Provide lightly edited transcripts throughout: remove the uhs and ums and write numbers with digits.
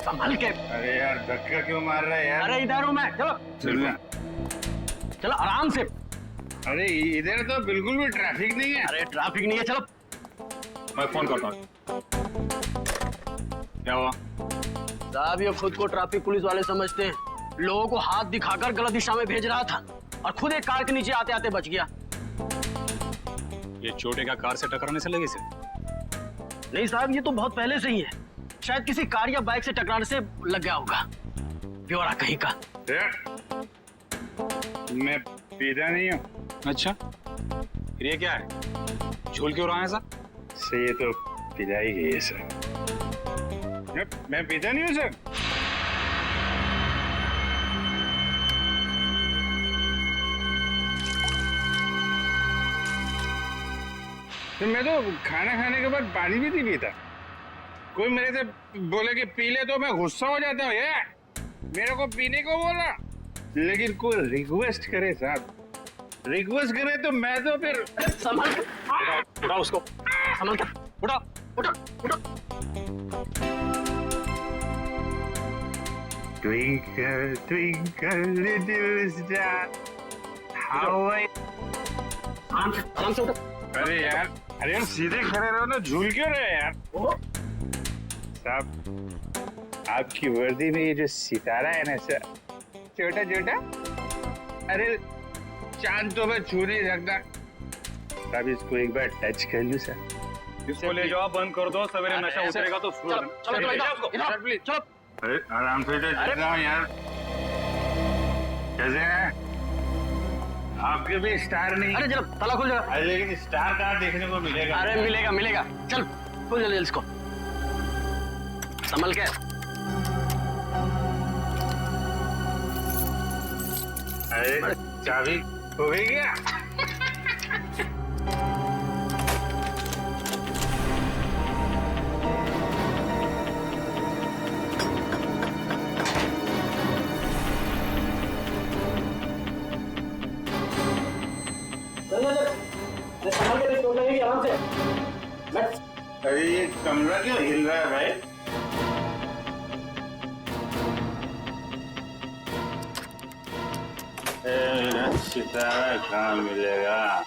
संभल के। अरे यार धक्का क्यों मार रहा है यार? अरे इधर हूँ मैं, चलो चलना। चलो आराम से। अरे इधर तो बिल्कुल भी ट्रैफिक नहीं है। अरे ट्रैफिक नहीं है, चलो। मैं फोन करता हूँ। क्या हुआ? साहब ये खुद को ट्रैफिक पुलिस वाले समझते हैं, लोगों को हाथ दिखाकर गलत दिशा में भेज रहा था और खुद एक कार के नीचे आते आते बच गया। ये चोटे का कार से टकराने से लगी से? नहीं साहब, ये तो बहुत पहले से ही है, शायद किसी कार या बाइक से टकराने से लग गया होगा। ब्यौरा कहीं का। मैं पीता नहीं हूँ। अच्छा, फिर ये क्या है? झूल क्यों रहा है सर? से ये तो पिलाई गई है सर। मैं पीता नहीं हूँ सर। तो मैं तो खाना खाने के बाद पानी भी नहीं पीता। कोई मेरे से बोले कि पी ले तो मैं गुस्सा हो जाता हूँ। ये मेरे को पीने को बोला, लेकिन कोई रिक्वेस्ट करे साहब, रिक्वेस्ट करे तो मैं तो फिर संभल के, उठा उसको, संभल के, उठा। उठो उठो। Twinkle, twinkle, little star, how I... आराम से उठो। अरे यार सीधे खड़े रहो ना, झूल क्यों रहे यार? साहब आपकी वर्दी में ये जो सितारा है ना सर, छोटा छोटा, अरे चांद तो मैं छू नहीं सकता साहब, इसको एक बार टच कर लूं सर। इसको ले जाओ, बंद कर दो, सवेरे नशा उतरेगा तो चलो चलो इधर प्लीज, चलो। अरे आराम से तो चल रहा हूँ यार। कैसे हैं? आपके भी स्टार नहीं? अरे चलो ताला खुल जाएगा। अरे लेकिन स्टार कहाँ देखने को मिलेगा? अरे मिलेगा मिलेगा, चल खुल जल्दी इसको, संभल के। अरे चाबी हो गई क्या? संभल के चोट लगेगी, आराम से बैठ। अरे ये कमरा क्यों हिल रहा है भाई? सितारा कहाँ मिलेगा?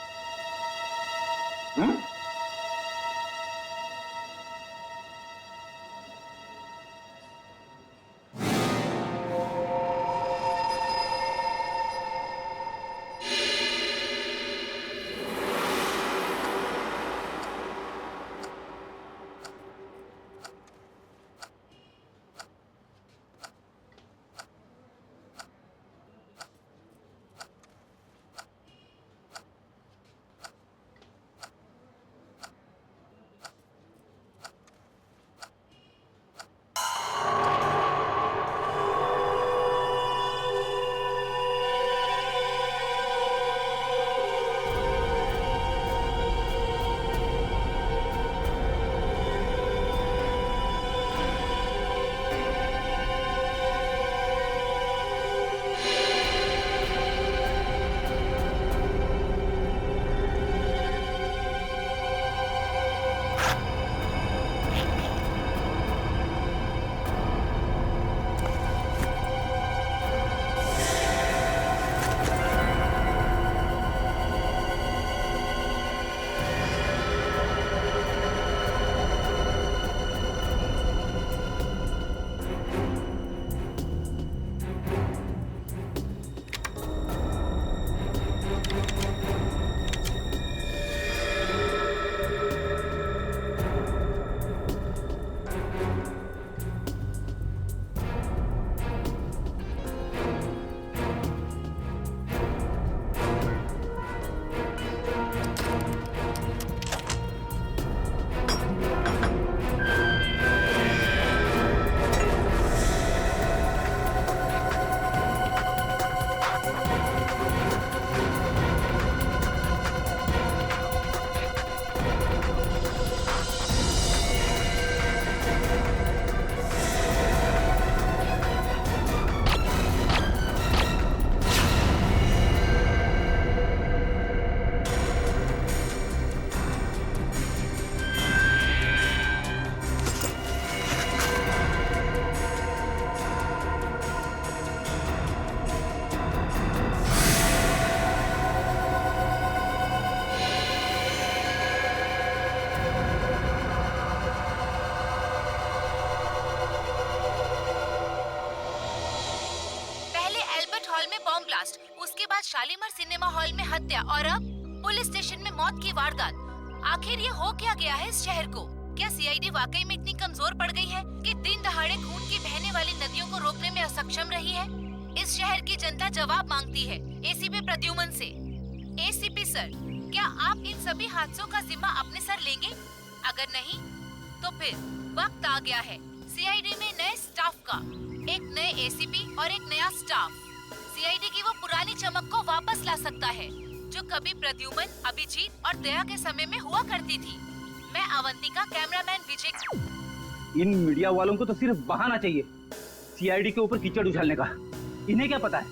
शालीमार सिनेमा हॉल में हत्या और अब पुलिस स्टेशन में मौत की वारदात। आखिर ये हो क्या गया है इस शहर को? क्या सीआईडी वाकई में इतनी कमजोर पड़ गई है कि दिन दहाड़े खून की बहने वाली नदियों को रोकने में असक्षम रही है? इस शहर की जनता जवाब मांगती है एसीपी प्रद्युमन से। एसीपी सर, क्या आप इन सभी हादसों का जिम्मा अपने सर लेंगे? अगर नहीं तो फिर वक्त आ गया है सीआईडी में नए स्टाफ का। एक नए एसीपी और एक नया स्टाफ सीआईडी की वो पुरानी चमक को वापस ला सकता है जो कभी प्रद्युमन, अभिजीत और दया के समय में हुआ करती थी। मैं अवंतिका, कैमरामैन विजय। इन मीडिया वालों को तो सिर्फ बहाना चाहिए सीआईडी के ऊपर कीचड़ उछालने का। इन्हें क्या पता है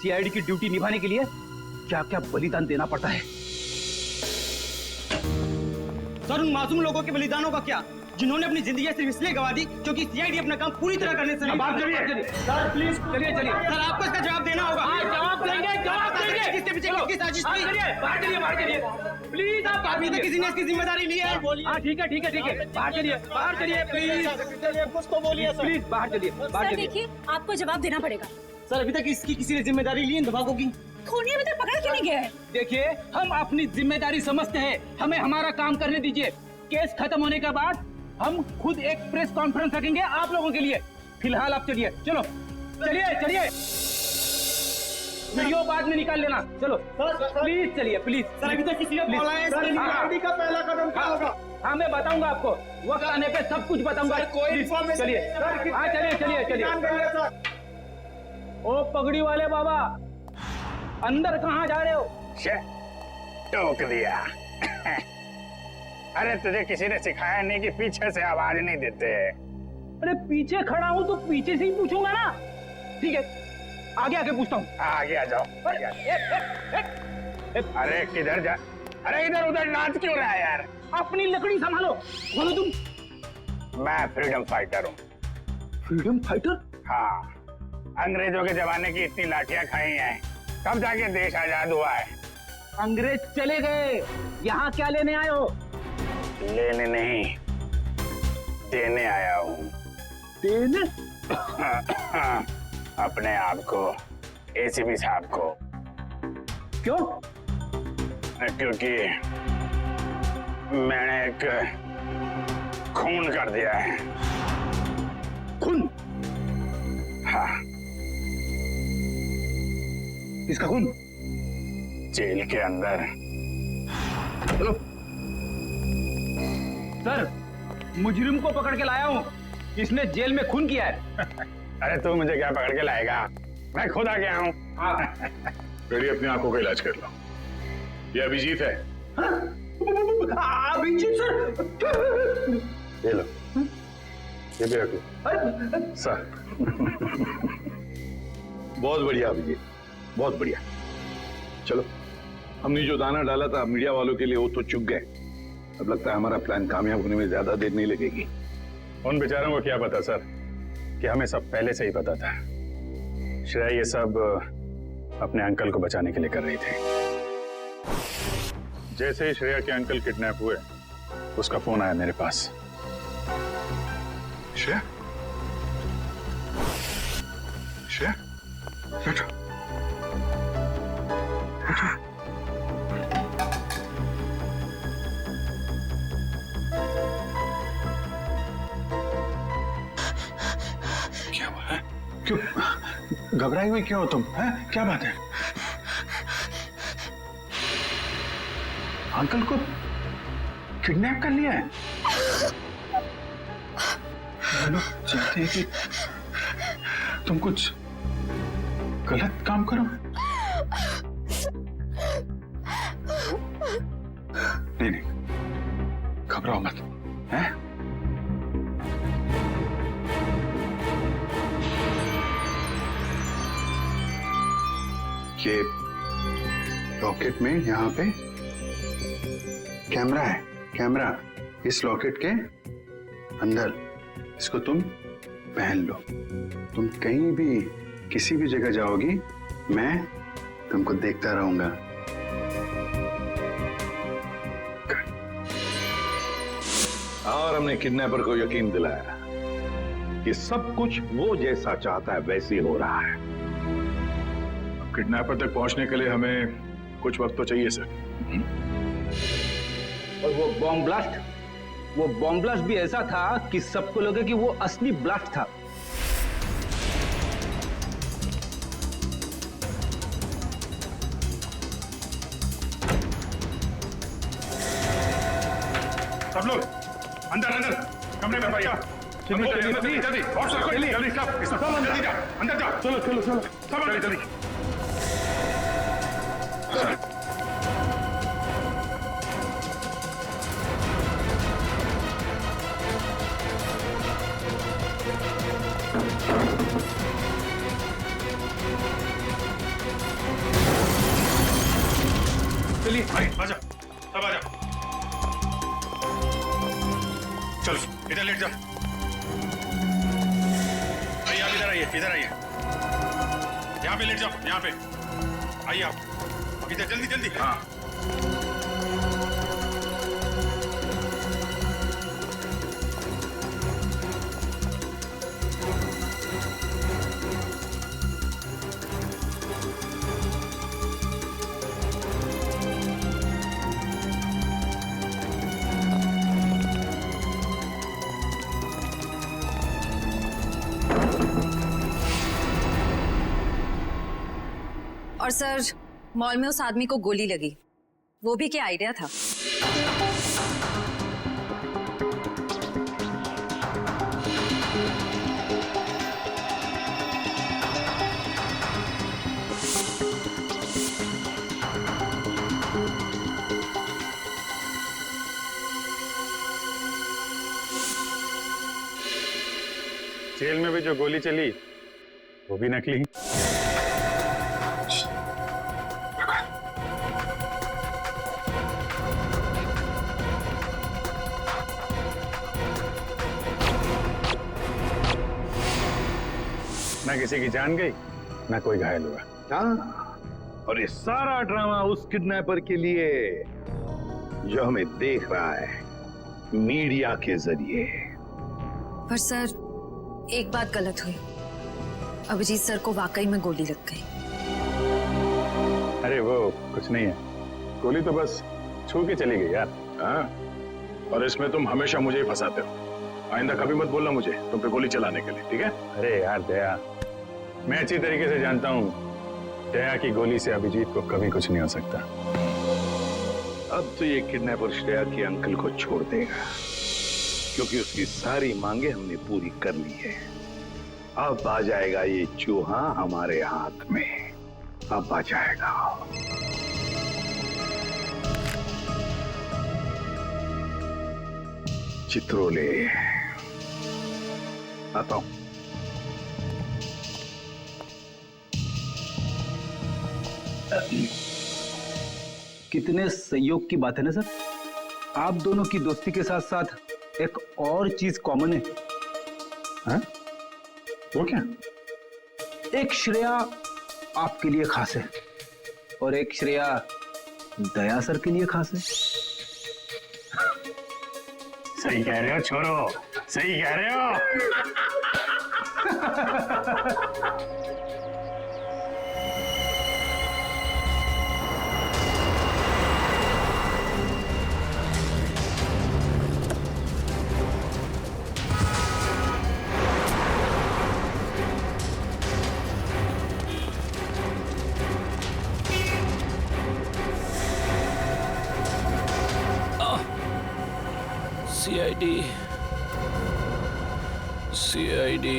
सीआईडी की ड्यूटी निभाने के लिए क्या क्या बलिदान देना पड़ता है। सर, उन मासूम लोगों के बलिदानों का क्या, जिन्होंने अपनी जिंदगी सिर्फ इसलिए गवा दी क्योंकि सीआईडी अपना काम पूरी तरह करने से नहीं। सर प्लीज चलिए सर, आपको इसका जवाब देना होगा। जवाब देंगे। किसके पीछे किसकी साजिश थी? बाहर चलिए प्लीज। आप अभी तक किसी ने इसकी जिम्मेदारी ली है? हाँ ठीक है बाहर चलिए प्लीज। कुछ तो बोलिए सर। प्लीज बाहर चलिए। देखिए, आपको जवाब देना पड़ेगा। सर, अभी तक इसकी किसी ने जिम्मेदारी ली इन दबावों की? खूनी अभी तक पकड़ा क्यों नहीं गया है? देखिए, हम अपनी जिम्मेदारी समझते हैं, हमें हमारा काम करने दीजिए। केस खत्म होने के बाद हम खुद एक प्रेस कॉन्फ्रेंस रखेंगे आप लोगों के लिए। फिलहाल आप चलिए। चलिए वीडियो बाद में निकाल लेना। चलो प्लीज चलिए प्लीज। सर, अभी तक किसी ने बोला है सीआईडी का पहला कदम क्या होगा? हाँ, मैं बताऊंगा आपको, वक्त आने पे सब कुछ बताऊंगा। कोई चलिए। हाँ चलिए। ओ पगड़ी वाले बाबा, अंदर कहाँ जा रहे हो? टोक दिया। अरे तुझे किसी ने सिखाया नहीं कि पीछे से आवाज नहीं देते? अरे पीछे खड़ा हूँ तो पीछे से ही पूछूंगा ना। ठीक है, आगे पूछता हूँ। आगे आ जाओ। अरे किधर जा? अरे इधर उधर नाच क्यों रहा है यार? अपनी लकड़ी संभालो। बोलो तुम। मैं फ्रीडम फाइटर हूँ। Freedom fighter? हाँ, अंग्रेजों के जमाने की इतनी लाठियां खाई हैं, तब जाके देश आजाद हुआ है। अंग्रेज चले गए, यहाँ क्या लेने आए हो? लेने नहीं, देने आया हूँ। देने? अपने आप को, एसीपी साहब को। क्यों? क्योंकि मैंने एक खून कर दिया है। खून? हाँ। किसका खून? जेल के अंदर। चलो सर, मुजरिम को पकड़ के लाया हूँ, इसने जेल में खून किया है। अरे तू मुझे क्या पकड़ के लाएगा, मैं खुद आ गया हूँ। पहले अपनी आंखों का इलाज कर लो। ये अभिजीत है। अभिजीत सर? ये लो, ये भी रख लो सर। बहुत बढ़िया अभिजीत, बहुत बढ़िया। चलो, हमने जो दाना डाला था मीडिया वालों के लिए वो तो चुग गए। अब लगता है हमारा प्लान कामयाब होने में ज्यादा देर नहीं लगेगी। उन बेचारों को क्या पता सर कि हमें सब पहले से ही पता था। श्रेया ये सब अपने अंकल को बचाने के लिए कर रही थी। जैसे ही श्रेया के अंकल किडनैप हुए, उसका फोन आया मेरे पास। श्रेया, श्रेया, बैठो। क्या हुआ है? क्यों घबराई हुई क्यों हो तुम? हैं? क्या बात है? अंकल को किडनैप कर लिया है? लोग चाहते हैं कि तुम कुछ गलत काम करो। नहीं, घबराओ मत, हैं? ये लॉकेट में यहाँ पे कैमरा है। कैमरा इस लॉकेट के अंदर, इसको तुम पहन लो। तुम कहीं भी किसी भी जगह जाओगी, मैं तुमको देखता रहूंगा। और हमने किडनैपर को यकीन दिलाया कि सब कुछ वो जैसा चाहता है वैसे ही हो रहा है। किडनैपर तक पहुंचने के लिए हमें कुछ वक्त तो चाहिए सर। और वो बॉम्ब ब्लास्ट भी ऐसा था कि सबको लगे कि वो असली ब्लास्ट था। सब लोग अंदर अंदर कमरे में भैया जल्दी जल्दी जल्दी सब अंदर जाओ, अंदर जाओ। चलो चलो चलो सब जल्दी जल्दी। चलिए भाई आ जाओ, सब आ जाओ। चलो इधर लेट जाओ। आइए आप इधर आइए, इधर आइए, यहाँ पे लेट जाओ, यहाँ पे आइए आप। अब इधर जल्दी जल्दी। हाँ और सर, मॉल में उस आदमी को गोली लगी, वो भी क्या आइडिया था? जेल में भी जो गोली चली वो भी नकली। ना किसी की जान गई, ना कोई घायल हुआ। हाँ, और ये सारा ड्रामा उस किडनैपर के लिए जो हमें देख रहा है मीडिया के जरिए। पर सर, एक बात गलत हुई, अभिजीत सर को वाकई में गोली लग गई। अरे वो कुछ नहीं है, गोली तो बस छू के चली गई यार। हाँ, और इसमें तुम हमेशा मुझे ही फंसाते हो। आइंदा कभी मत बोलना मुझे तुम पे गोली चलाने के लिए, ठीक है? अरे यार दया, मैं अच्छी तरीके से जानता हूँ दया की गोली से अभिजीत को कभी कुछ नहीं हो सकता। अब तो ये किडनैपर श्रेया के अंकल को छोड़ देगा, क्योंकि उसकी सारी मांगे हमने पूरी कर ली है। अब आ जाएगा ये चूहा हमारे हाथ में, अब आ जाएगा। चित्रोले, आता हूं। कितने सहयोग की बात है ना सर। आप दोनों की दोस्ती के साथ साथ एक और चीज कॉमन है। हाँ? वो क्या? एक श्रेया आपके लिए खास है और एक श्रेया दया सर के लिए खास है। सही कह रहे हो छोरो, सही कह रहे हो। सीआईडी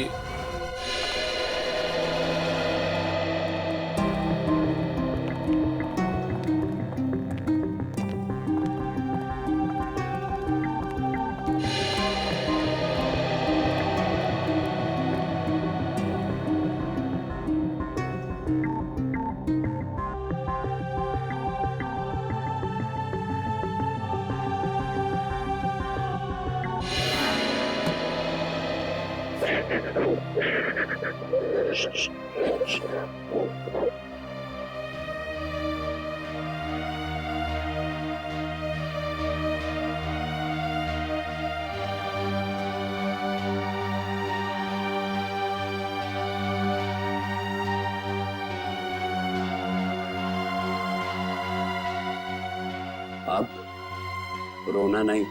रोना नहीं,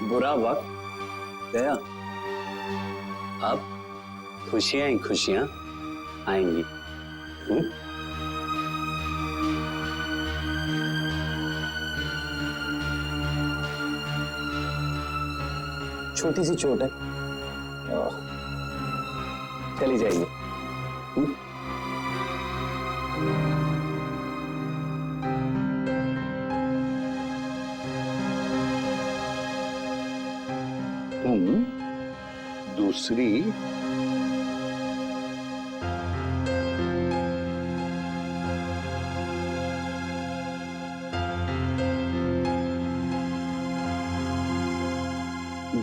बुरा वक्त गया, अब खुशियां ही खुशियां आएंगी। छोटी सी चोट है, चली जाएगी। तुम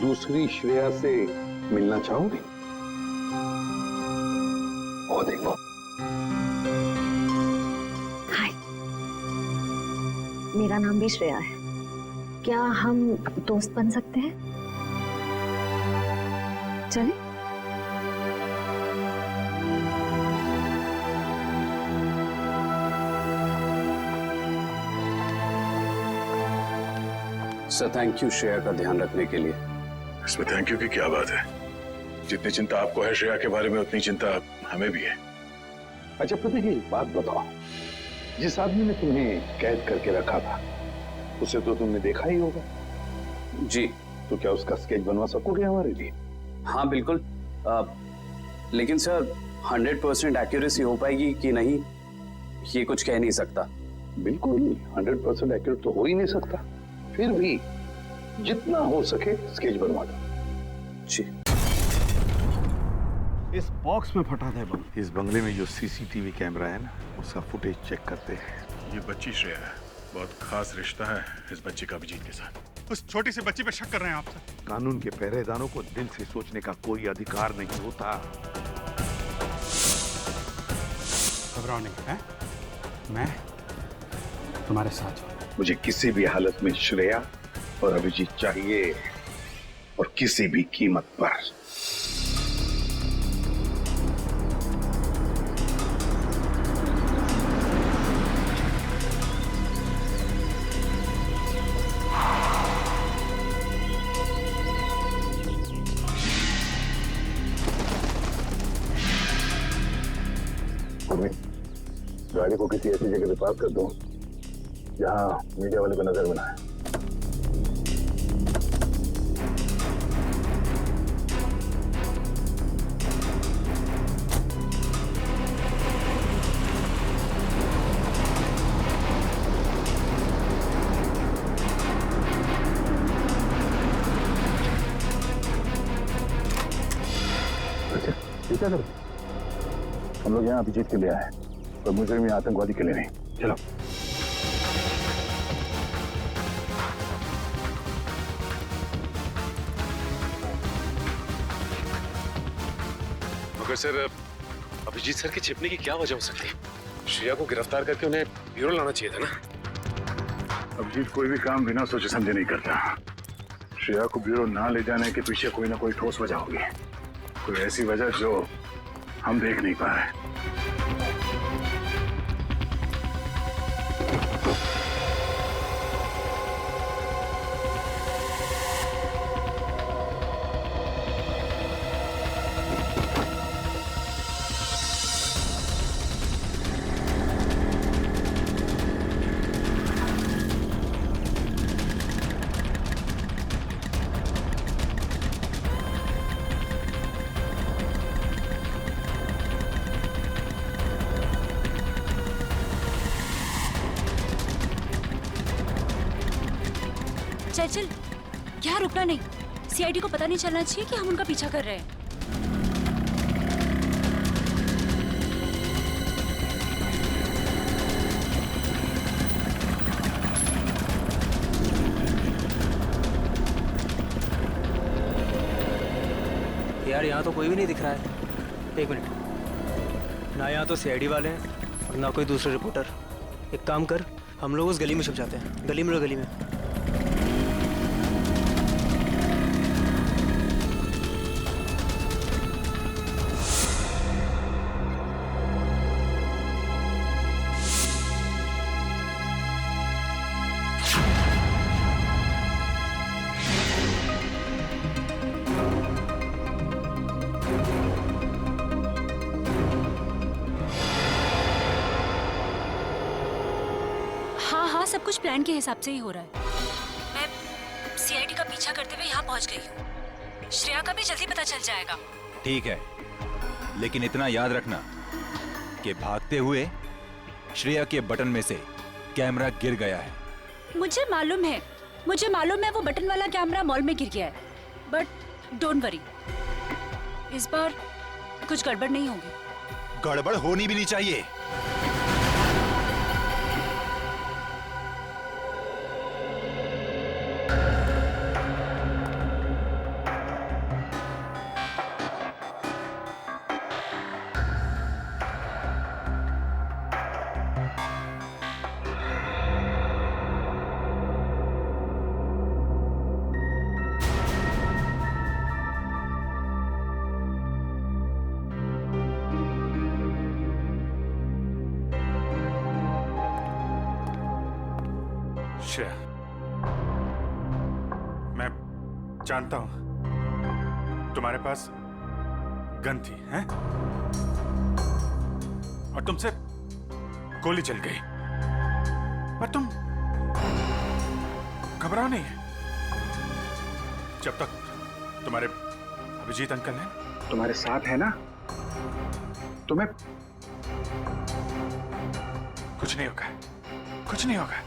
दूसरी श्रेया से मिलना चाहोगे? और देखो, हाय, मेरा नाम भी श्रेया है। क्या हम दोस्त बन सकते हैं? चलें? सर थैंक यू श्रेया का ध्यान रखने के लिए। इसमें थैंक यू की क्या बात है? जितनी चिंता आपको है श्रेया के बारे में, उतनी चिंता हमें भी है। अच्छा प्रतीक, एक बात बताओ, जिस आदमी ने तुम्हें कैद करके रखा था उसे तो तुमने देखा ही होगा। जी। तो क्या उसका स्केच बनवा सकोगे हमारे लिए? हाँ बिल्कुल, लेकिन सर 100% एक्यूरेसी हो पाएगी कि नहीं, ये कुछ कह नहीं सकता। बिल्कुल 100% एक्यूरेट तो हो ही नहीं सकता, फिर भी जितना हो सके स्केच बनवा दो। जी। इस बॉक्स में फटा था बम। इस बंगले में जो सीसीटीवी कैमरा है ना, उसका फुटेज चेक करते हैं। ये बच्ची श्रेया है, बहुत खास रिश्ता है इस बच्ची का अभिजीत के साथ। उस छोटी सी बच्ची पे शक कर रहे हैं आप सर? कानून के पहरेदारों को दिल से सोचने का कोई अधिकार नहीं होता। घबराओ नहीं है, मैं तुम्हारे साथ हूं। मुझे किसी भी हालत में श्रेया और अभिजीत चाहिए, और किसी भी कीमत पर। गाड़ी को किसी ऐसी जगह पे पार्क कर दो जहां मीडिया वाले को नजर में ना आए। अच्छा, ठीक है सर, हम लोग यहाँ अभिजीत के लिए आए, और मुजरिम या आतंकवादी के लिए नहीं। चलो। मगर सर, अभिजीत सर के छिपने की क्या वजह हो सकती है? श्रेया को गिरफ्तार करके उन्हें ब्यूरो लाना चाहिए था ना। अभिजीत कोई भी काम बिना सोचे समझे नहीं करता। श्रेया को ब्यूरो ना ले जाने के पीछे कोई ना कोई ठोस वजह होगी, कोई ऐसी वजह जो हम देख नहीं पा रहे। चल, क्या रुकना नहीं? सीआईडी को पता नहीं चलना चाहिए कि हम उनका पीछा कर रहे हैं। यार यहाँ तो कोई भी नहीं दिख रहा है। एक मिनट, ना यहाँ तो सीआईडी वाले हैं और ना कोई दूसरे रिपोर्टर। एक काम कर, हम लोग उस गली में छुप जाते हैं। गली में, गली में। सब कुछ प्लान के हिसाब से ही हो रहा है। मैं सीआईडी का पीछा करते हुए यहाँ पहुँच गई हूँ। श्रेया का भी जल्दी पता चल जाएगा। ठीक है, लेकिन इतना याद रखना कि भागते हुए श्रेया के बटन में से कैमरा गिर गया है। मुझे मालूम है वो बटन वाला कैमरा मॉल में गिर गया है, बट डोंट वरी, इस बार कुछ गड़बड़ नहीं होगी। गड़बड़ होनी भी नहीं चाहिए। श्रेया, मैं जानता हूं तुम्हारे पास गन थी, हैं? और तुमसे गोली चल गई, पर तुम घबराओ नहीं। जब तक तुम्हारे अभिजीत अंकल हैं, तुम्हारे साथ है ना, तुम्हें कुछ नहीं होगा, कुछ नहीं होगा।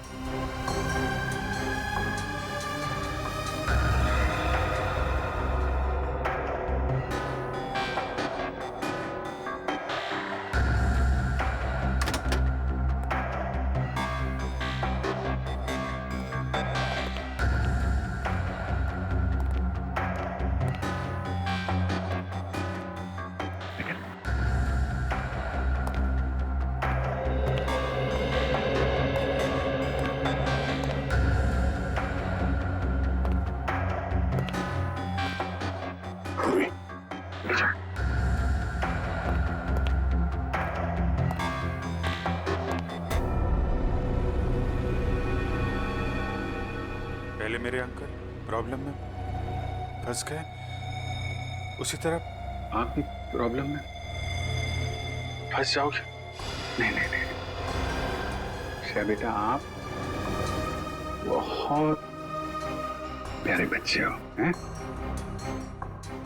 पहले मेरे अंकल प्रॉब्लम में फंस गए, उसी तरह आप भी प्रॉब्लम में फंस जाओगे। नहीं नहीं नहीं, श्रेया बेटा, आप बहुत प्यारे बच्चे हो, हैं?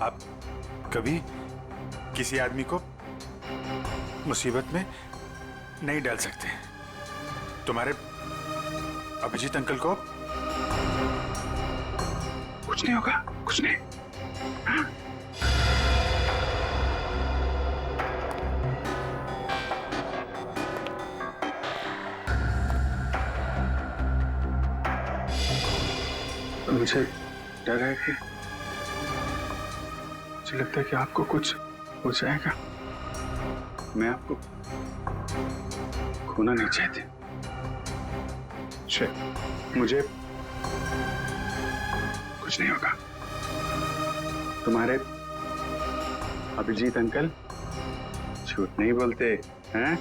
आप कभी किसी आदमी को मुसीबत में नहीं डाल सकते। तुम्हारे अभिजीत अंकल को कुछ नहीं होगा, कुछ नहीं। हाँ? मुझे डर है कि मुझे लगता है कि आपको कुछ हो जाएगा। मैं आपको खोना नहीं चाहती। मुझे कुछ नहीं होगा। तुम्हारे अभिजीत अंकल झूठ नहीं बोलते हैं?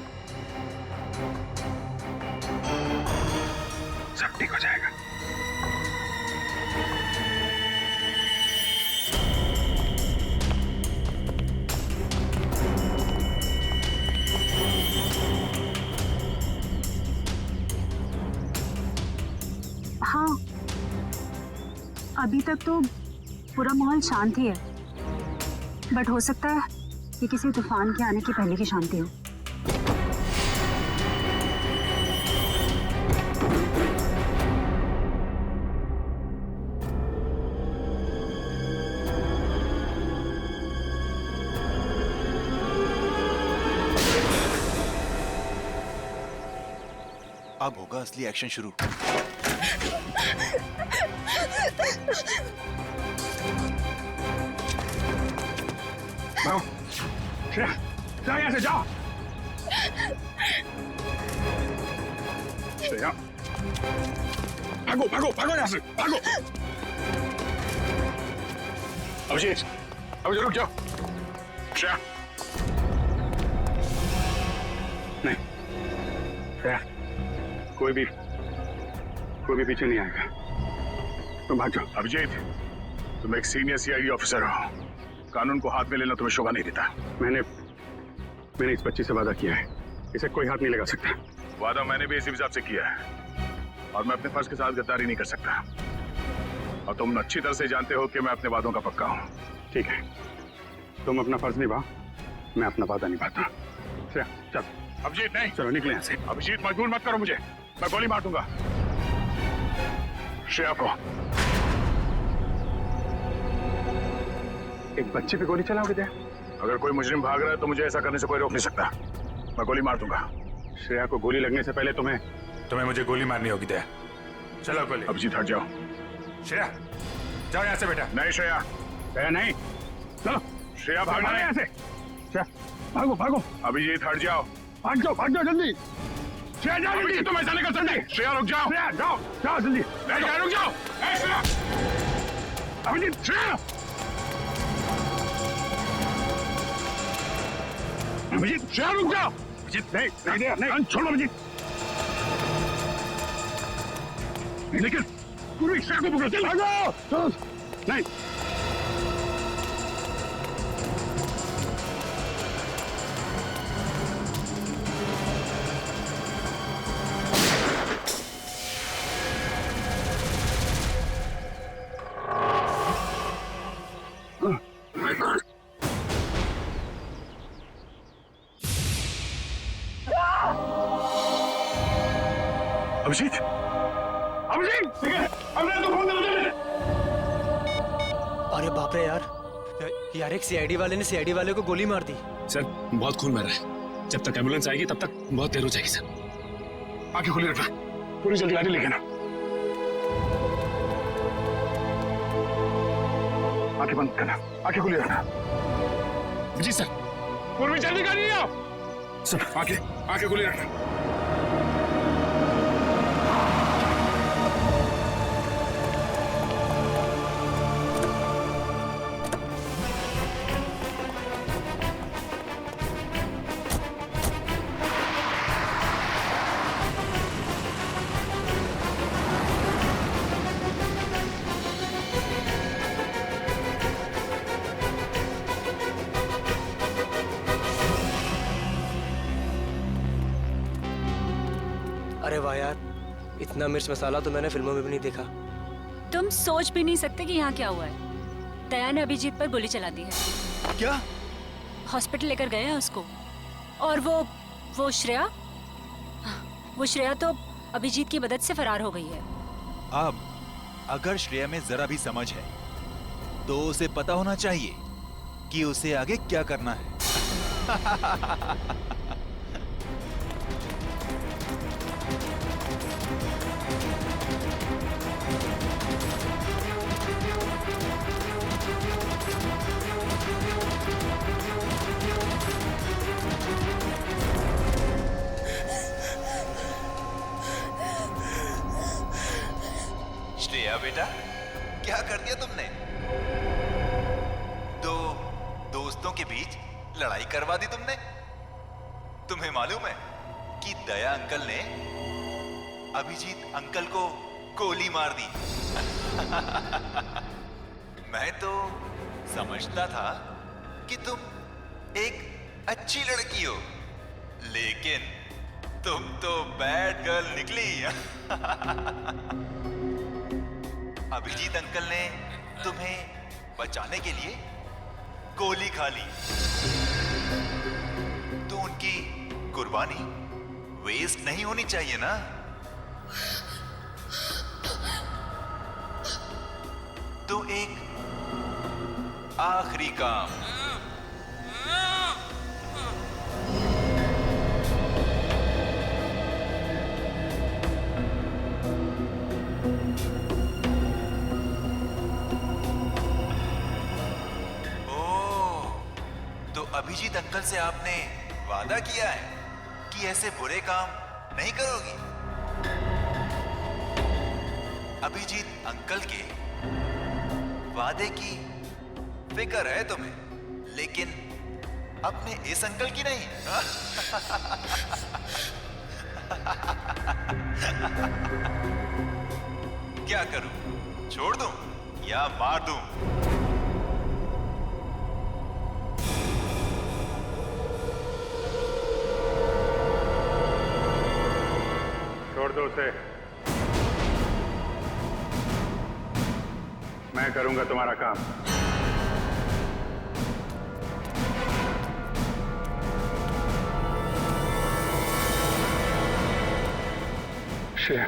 सब ठीक हो जाएगा। हाँ, अभी तक तो पूरा माहौल शांत ही है, बट हो सकता है कि किसी तूफान के आने की पहले की शांति हो। अब होगा असली एक्शन शुरू। जाओ, श्रेया, जाओ यहाँ से, जाओ। श्रेया, भागो भागो भागो यहाँ से, भागो। अभिजीत, अभिजीत रुक जाओ। श्रेया, नहीं, श्रेया, कोई भी पीछे नहीं आएगा। तुम भाग जाओ। अभिजीत, तुम एक सीनियर सीआईडी ऑफिसर हो, कानून को हाथ में लेना तुम्हें शोभा नहीं देता। मैंने इस बच्ची से वादा किया है, इसे कोई हाथ नहीं लगा सकता। वादा मैंने भी इसी हिसाब से किया है। और मैं अपने फर्ज के साथ गद्दारी नहीं कर सकता। और तुम अच्छी तरह से जानते हो कि मैं अपने वादों का पक्का हूँ। ठीक है, तुम अपना फर्ज निभाओ, मैं अपना वादा निभाता। चल। अभिजीत नहीं, चलो निकले यहाँ से। अभिजीत मजबूर मत करो मुझे, मैं गोली मार दूंगा श्रेया को। एक बच्चे पे गोली चलाओगे क्या? अगर कोई मुजरिम भाग रहा है तो मुझे ऐसा करने से कोई रोक नहीं सकता। मैं गोली मार दूंगा। श्रेया को गोली लगने से पहले तुम्हें मुझे गोली मारनी होगी दया। चलो गोली। अभिजीत हट जाओ। श्रेया जाओ यहाँ से बेटा। नहीं श्रेया, श्रेया नहीं, चलो श्रेया भागना है यहाँ से। श्रेया भागो भागो। अभिजीत हट जाओ, भाग जाओ जल्दी। श्रेया जाओ जल्दी। तुम ऐसा नहीं कर सकते। श्रेया रुक जाओ। श्रेया जाओ जल्दी। रुक जाओ। श्रेया, अभिजीत, श्रेया, अभिजीत, श्रेया रुक जाओ। अभिजीत नहीं, छोड़ो अभिजीत। लेकिन पूरी श्रेया को पकड़ो। चल भागो। नहीं, अभिजीत, अरे बाप रे यार एक सीआईडी वाले ने सीआईडी वाले को गोली मार दी। सर बहुत खून बह रहा है, जब तक एम्बुलेंस आएगी तब तक बहुत देर हो जाएगी सर। आंखें खुली रखना, पूरी जल्दी गाड़ी लेके ना। आंखें बंद करना, आंखें खुली रखना। जी सर। पूर्वी जल्दी गाड़ी आओ। सर आंखें खुली रखना। अरे वाह यार, इतना मिर्च मसाला तो मैंने फिल्मों में भी नहीं देखा। तुम सोच भी नहीं सकते कि यहाँ क्या हुआ है। दया ने अभिजीत पर गोली चला दी है। क्या? हॉस्पिटल लेकर गए हैं उसको। और वो श्रेया तो अभिजीत की मदद से फरार हो गई है। अब अगर श्रेया में जरा भी समझ है तो उसे पता होना चाहिए कि उसे आगे क्या करना है। श्रेया बेटा, क्या कर दिया तुमने? दो दोस्तों के बीच लड़ाई करवा दी तुमने। तुम्हें मालूम है कि दया अंकल ने अभिजीत अंकल को गोली मार दी। मैं तो समझता था कि तुम एक अच्छी लड़की हो, लेकिन तुम तो बैड गर्ल निकली। अभिजीत अंकल ने तुम्हें बचाने के लिए गोली खा ली, तो उनकी कुर्बानी वेस्ट नहीं होनी चाहिए ना। तो एक आखिरी काम। अभिजीत अंकल से आपने वादा किया है कि ऐसे बुरे काम नहीं करोगी। अभिजीत अंकल के वादे की फिक्र है तुम्हें, लेकिन अपने इस अंकल की नहीं। क्या करूं? छोड़ दूं या मार दूं? छोड़ दो उसे। मैं करूंगा तुम्हारा काम। श्रेया,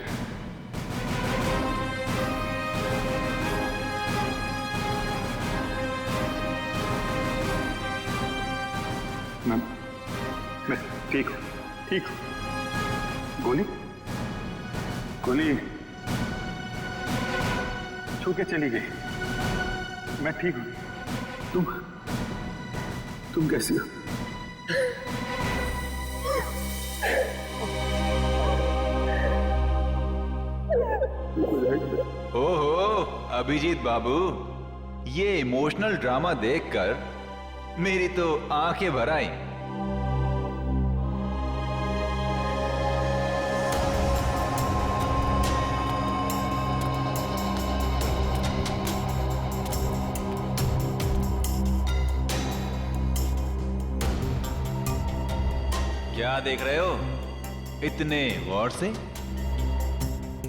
मैं ठीक हूँ, ठीक हूँ। गोली गोली छू के चली गई। मैं ठीक हूँ। तुम कैसी हो? ओहो अभिजीत बाबू, ये इमोशनल ड्रामा देखकर मेरी तो आंखें भर आई। क्या देख रहे हो इतने गौर से?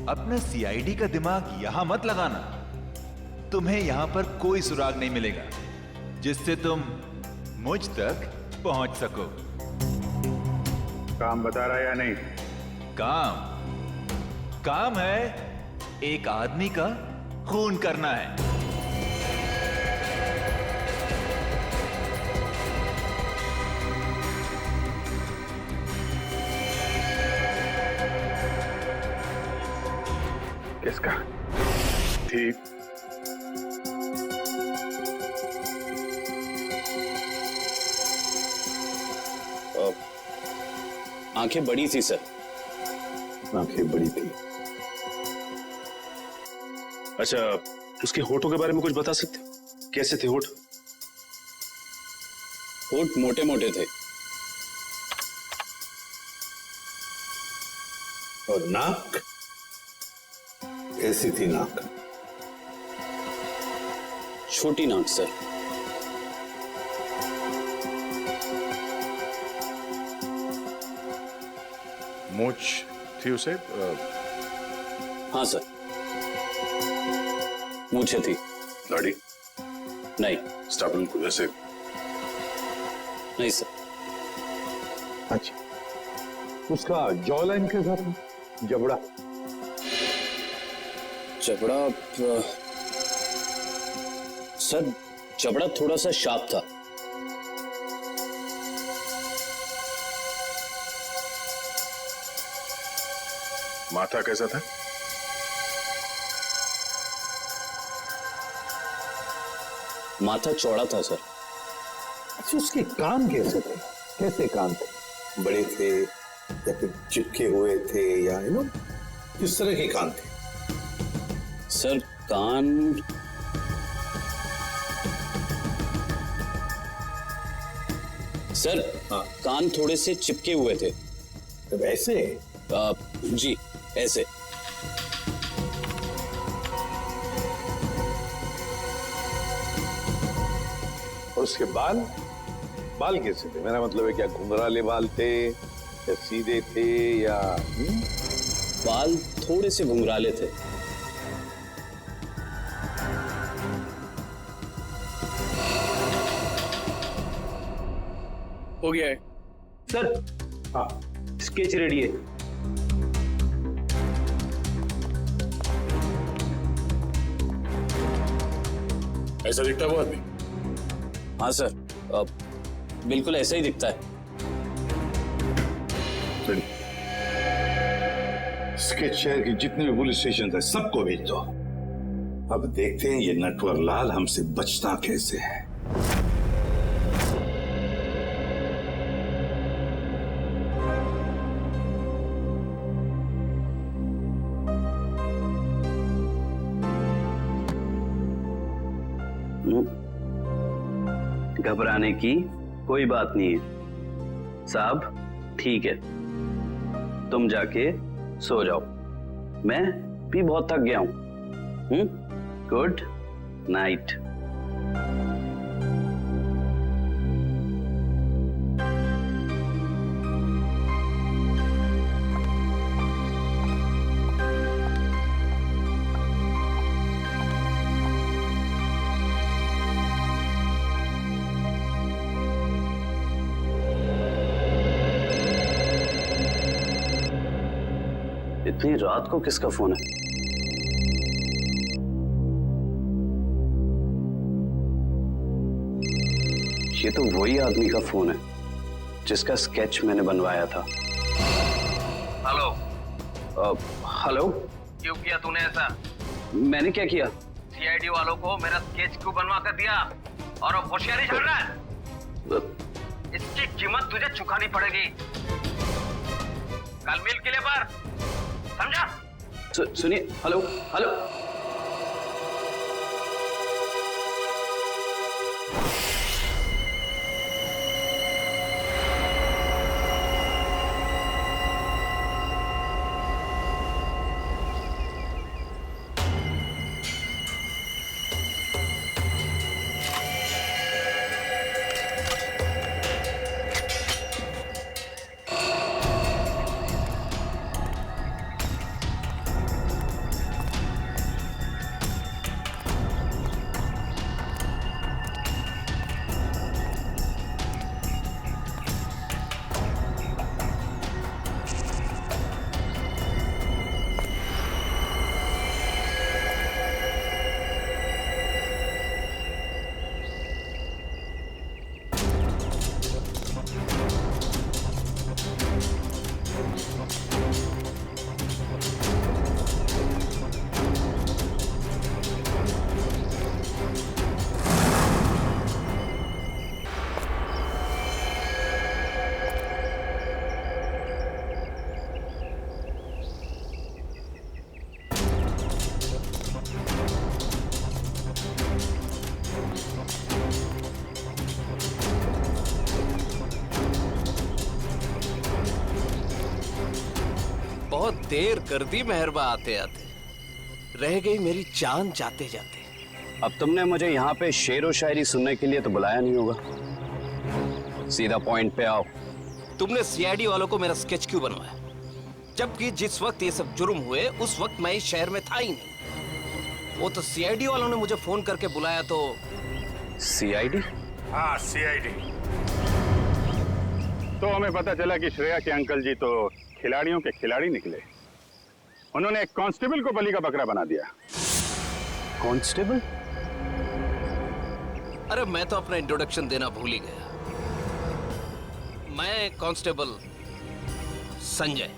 अपने सीआईडी का दिमाग यहां मत लगाना। तुम्हें यहां पर कोई सुराग नहीं मिलेगा जिससे तुम मुझ तक पहुंच सको। काम बता रहा है या नहीं? काम है एक आदमी का खून करना है। किसका? ठीक। आंखें बड़ी थी सर। आंखें बड़ी थी। अच्छा, उसके होठों के बारे में कुछ बता सकते? कैसे थे होठ? होठ मोटे मोटे थे। और नाक कैसी थी? नाक छोटी नाक सर। मूंछ थी उसे? हाँ सर, मूंछें थी। दाढ़ी? नहीं। स्टाबल को जैसे? नहीं सर। अच्छा, उसका जॉ लाइन कैसा था? जबड़ा? जबड़ा सर, जबड़ा थोड़ा सा शार्प था। माथा कैसा था? माथा चौड़ा था सर। अच्छा, उसके कान कैसे थे? कैसे कान थे? बड़े थे या फिर चिपके हुए थे, या किस तरह के कान थे? सर कान सर हाँ, कान थोड़े से चिपके हुए थे। तो ऐसे? जी ऐसे। और उसके बाल? बाल कैसे थे? मेरा मतलब है, क्या घुंघराले बाल थे या सीधे थे या? बाल थोड़े से घुंघराले थे। हो गया है सर। हाँ, स्केच रेडी है। ऐसा दिखता है वो आदमी? हाँ सर, बिल्कुल ऐसा ही दिखता है। स्केच शहर के जितने भी पुलिस स्टेशन है सबको भेज दो। अब देखते हैं ये नटवर लाल हमसे बचता कैसे है। घबराने की कोई बात नहीं है साहब। ठीक है, तुम जाके सो जाओ। मैं भी बहुत थक गया हूं। Good night. इतनी रात को किसका फोन है? ये तो वही आदमी का फोन है जिसका स्केच मैंने बनवाया था। हेलो। हेलो। क्यों किया तूने ऐसा? मैंने क्या किया? सीआईडी वालों को मेरा स्केच क्यों बनवा कर दिया? और अब होशियारी झाड़ रहा है? इसकी कीमत तुझे चुकानी पड़ेगी। कल मिल किले पर, समझा? सुनिए। Hello hello. बहुत देर कर दी मेहरबा आते आते, रह गई मेरी जान जाते जाते। अब तुमने मुझे यहाँ पे शेर व शायरी सुनने के लिए तो बुलाया नहीं होगा। सीधा पॉइंट पे आओ। तुमने सीआईडी वालों को मेरा स्केच क्यों बनवाया? जबकि जिस वक्त ये सब जुर्म हुए उस वक्त मैं इस शहर में था ही नहीं। वो तो सीआईडी वालों ने मुझे फोन करके बुलाया तो। सीआईडी? हाँ, सीआईडी। तो हमें पता चला कि श्रेया के अंकल जी तो खिलाड़ियों के खिलाड़ी निकले। उन्होंने एक कांस्टेबल को बलि का बकरा बना दिया। कांस्टेबल? अरे मैं तो अपना इंट्रोडक्शन देना भूल ही गया। मैं कांस्टेबल संजय।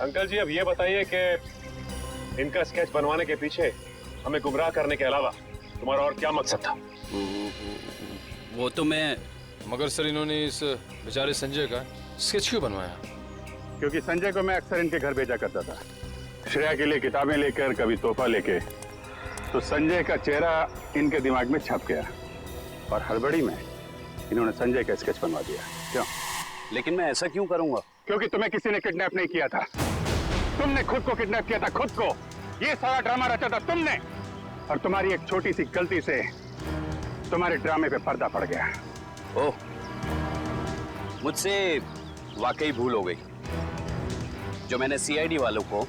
अंकल जी अब ये बताइए कि इनका स्केच बनवाने के पीछे हमें गुमराह करने के अलावा तुम्हारा और क्या मकसद था? वो तो मैं। मगर सर इन्होंने इस बेचारे संजय का स्केच क्यों बनवाया? क्योंकि संजय को मैं अक्सर इनके घर भेजा करता था, श्रेया के लिए किताबें लेकर, कभी तोहफा लेके। तो संजय का चेहरा इनके दिमाग में छप गया और हड़बड़ी में इन्होंने संजय का स्केच बनवा दिया। क्यों? लेकिन मैं ऐसा क्यों करूंगा? क्योंकि तुम्हें किसी ने किडनैप नहीं किया था, तुमने खुद को किडनैप किया था, खुद को। ये सारा ड्रामा रचा था तुमने, और तुम्हारी एक छोटी सी गलती से तुम्हारे ड्रामे पे पर्दा पड़ गया। ओह, मुझसे वाकई भूल हो गई जो मैंने सीआईडी वालों को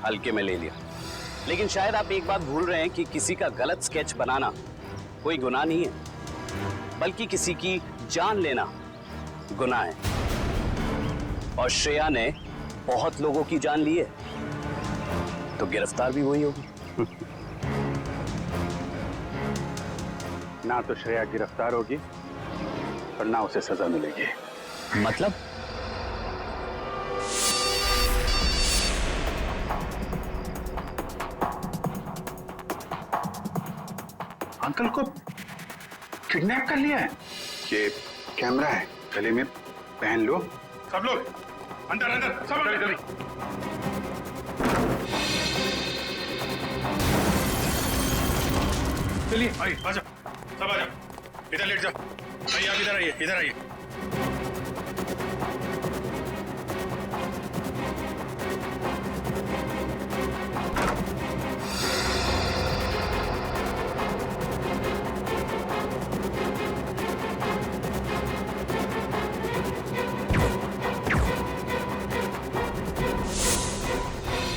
हल्के में ले लिया। लेकिन शायद आप एक बात भूल रहे हैं कि किसी का गलत स्केच बनाना कोई गुनाह नहीं है, बल्कि किसी की जान लेना गुनाह है। और श्रेया ने बहुत लोगों की जान ली है, तो गिरफ्तार भी वही होगी। ना तो श्रेया गिरफ्तार होगी और ना उसे सजा मिलेगी। मतलब? अंकल को किडनैप कर लिया है। ये कैमरा है, गले में पहन लो। सब लोग अंदर अंदर, सब जल्दी जल्दी। चलिए आइए, आ जाओ, सब आ जाओ, इधर लेट जाओ। आइए आप इधर आइए, इधर आइए।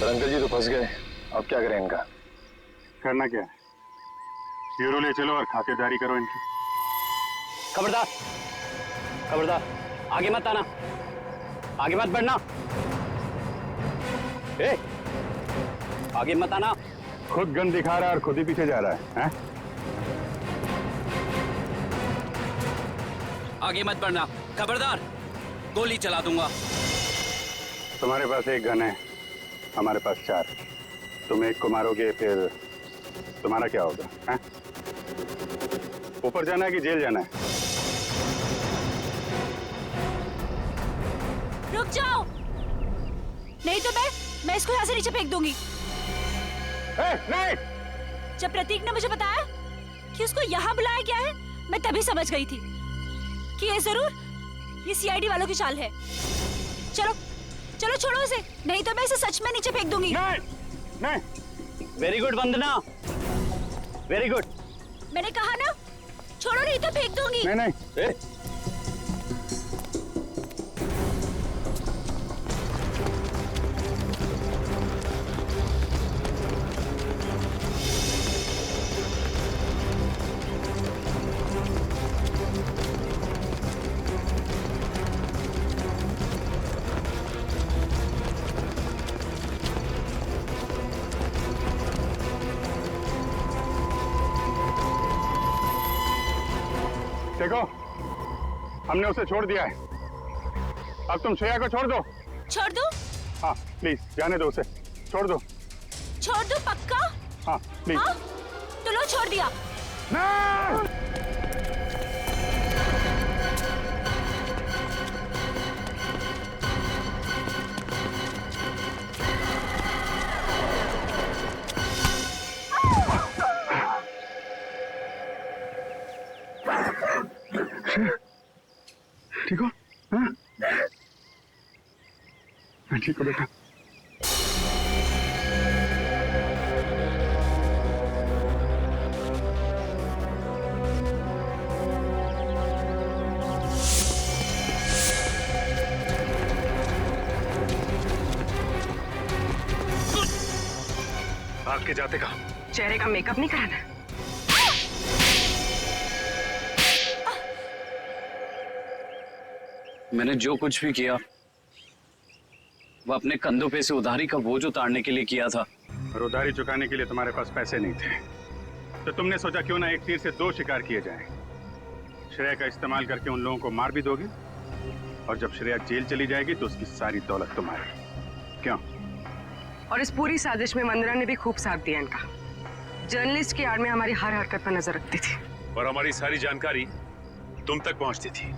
अंकल जी तो फंस गए, अब क्या करें इनका? करना क्या है, ब्यूरो ले चलो और खातेदारी करो इनकी। खबरदार, खबरदार, आगे मत आना, आगे मत बढ़ना। ए, आगे मत आना। खुद गन दिखा रहा है और खुद ही पीछे जा रहा है, हैं? आगे मत बढ़ना, खबरदार, गोली चला दूंगा। तुम्हारे पास एक गन है, हमारे पास 4। तुम एक को मारोगे फिर तुम्हारा क्या होगा, हैं? ऊपर जाना है कि जेल जाना है? रुक जाओ, नहीं तो मैं इसको यहाँ से नीचे फेंक दूंगी। नहीं! जब प्रतीक ने मुझे बताया कि उसको यहाँ बुलाया गया है, मैं तभी समझ गई थी कि ये जरूर ये सीआईडी वालों की चाल है। चलो चलो छोड़ो उसे, नहीं तो मैं इसे सच में नीचे फेंक दूंगी। नहीं। वेरी गुड वंदना, वेरी गुड। मैंने कहा ना, छोड़ो नहीं तो फेंक दूंगी। नहीं। देखो, हमने उसे छोड़ दिया है, अब तुम श्रेया को छोड़ दो। छोड़ दो? हाँ प्लीज, जाने दो उसे, छोड़ दो। छोड़ दो पक्का? हाँ प्लीज। हाँ? तो लो, छोड़ दिया। नहीं! ठीक हो? हाँ? मैं ठीक हूँ बेटा। भाग के जाते कहा? चेहरे का मेकअप नहीं कराना? मैंने जो कुछ भी किया वो अपने कंधों पे से उधारी का बोझ उतारने के लिए किया था। और उधारी चुकाने के लिए तुम्हारे पास पैसे नहीं थे, तो तुमने सोचा क्यों ना एक तीर से 2 शिकार किए जाएं। श्रेया का इस्तेमाल करके उन लोगों को मार भी दोगे, और जब श्रेया जेल चली जाएगी तो उसकी सारी दौलत तुम्हारी। क्यों? और इस पूरी साजिश में वंदना ने भी खूब साथ दिया इनका। जर्नलिस्ट की आड़ में हमारी हर हरकत पर नजर रखती थी और हमारी सारी जानकारी तुम तक पहुंचती थी।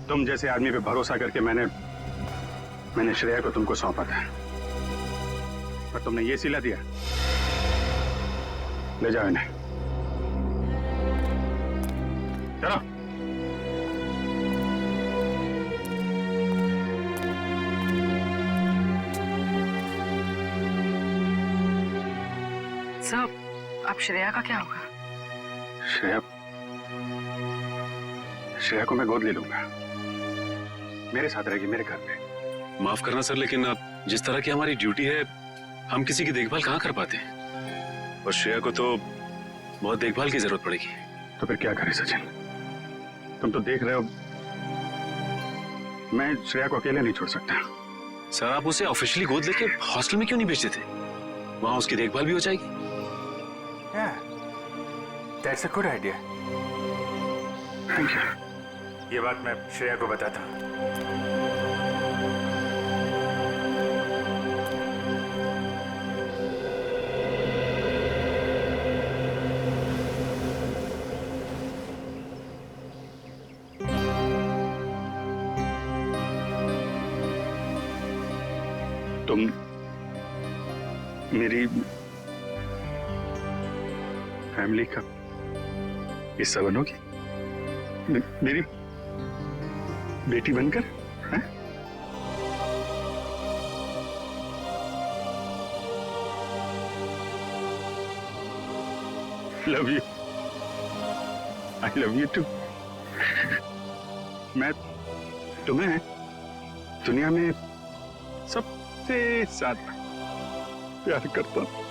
तुम जैसे आदमी पे भरोसा करके मैंने श्रेया को तुमको सौंपा था, और तुमने ये सिला दिया। ले जाओ इन्हें, चलो। सब, अब श्रेया का क्या होगा? श्रेया को मैं गोद ले लूंगा, मेरे साथ रहेगी, मेरे घर पे। माफ करना सर, लेकिन अब जिस तरह की हमारी ड्यूटी है, हम किसी की देखभाल कहाँ कर पाते हैं, और श्रेया को तो बहुत देखभाल की जरूरत पड़ेगी। तो फिर क्या करें सचिन? तुम तो देख रहे हो, मैं श्रेया को अकेले नहीं छोड़ सकता। सर, आप उसे ऑफिशियली गोद लेके हॉस्टल में क्यों नहीं भेजते थे? वहां उसकी देखभाल भी हो जाएगी। That's a good idea. Thank you. ये बात मैं श्रेया को बताता हूँ। तुम मेरी फैमिली का हिस्सा बनोगी, मेरी बेटी बनकर, हैं? Love you, I love you too. मैं तुम्हें दुनिया में सबसे ज्यादा प्यार करता हूं।